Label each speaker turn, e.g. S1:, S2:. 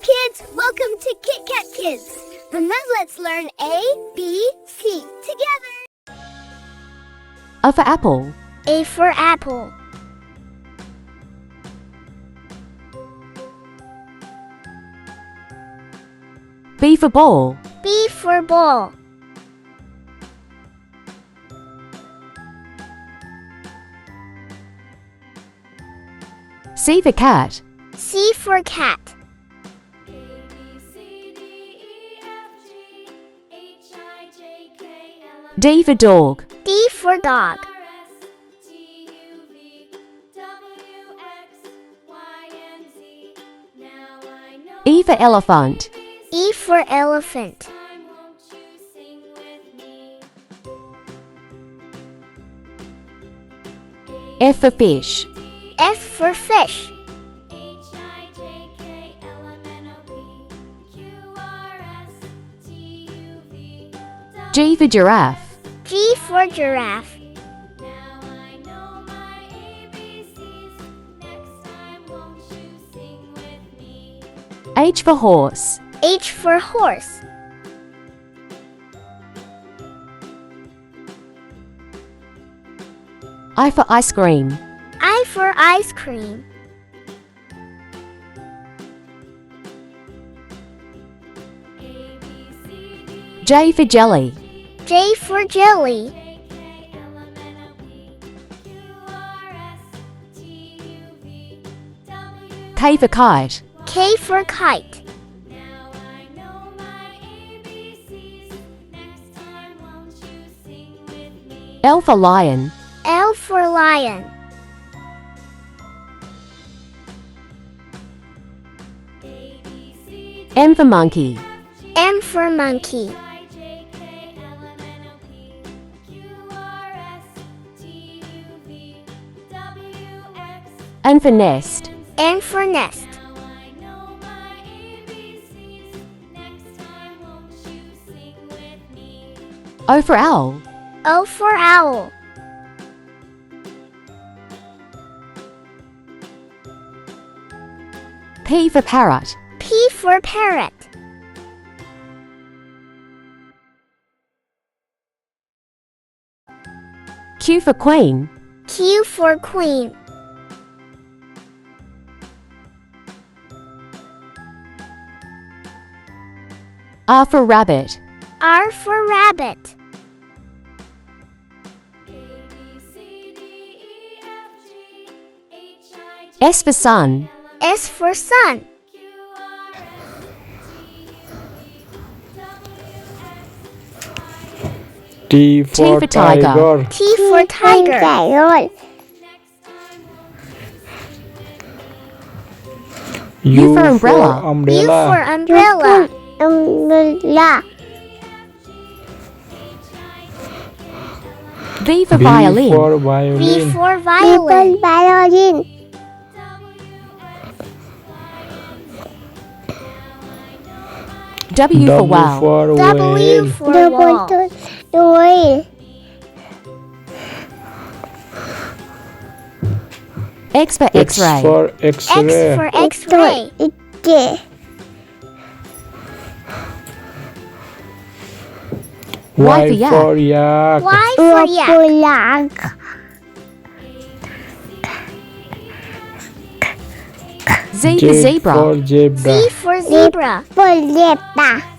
S1: kids, welcome to Kit Kat Kids. And now let's learn A, B, C together.
S2: A for apple.
S1: A for apple.
S2: B for ball.
S1: B for ball.
S2: C for cat.
S1: C for cat.
S2: D for dog.
S1: D for dog.
S2: E for elephant.
S1: E for elephant.
S2: F for fish.
S1: F for fish.
S2: G for giraffe.
S1: G for giraffe.
S2: H for horse.
S1: H for horse.
S2: I for ice cream.
S1: I for ice cream.
S2: J for jelly.
S1: J for jelly.
S2: K for kite.
S1: K for kite.
S2: L for lion.
S1: L for lion.
S2: M for monkey.
S1: M for monkey.
S2: N for nest.
S1: N for nest.
S2: O for owl.
S1: O for owl.
S2: P for parrot.
S1: P for parrot.
S2: Q for queen.
S1: Q for queen.
S2: R for rabbit.
S1: R for rabbit.
S2: S for sun.
S1: S for sun.
S3: T for
S2: tiger.
S1: T for tiger.
S2: U for umbrella.
S1: U for umbrella.
S2: V for
S3: V
S2: violin.
S3: for violin.
S1: V for violin.
S2: W for
S3: W
S2: wow.
S3: for
S1: W
S3: whale.
S1: for wall.
S2: X for
S3: X
S2: x-ray.
S3: for
S1: X
S3: X-ray.
S1: for X-ray.
S2: Y for
S3: Y
S2: yak.
S3: for yak.
S1: Y for yak.
S2: Z for
S3: Z
S2: zebra.
S3: for zebra.
S1: Z for zebra.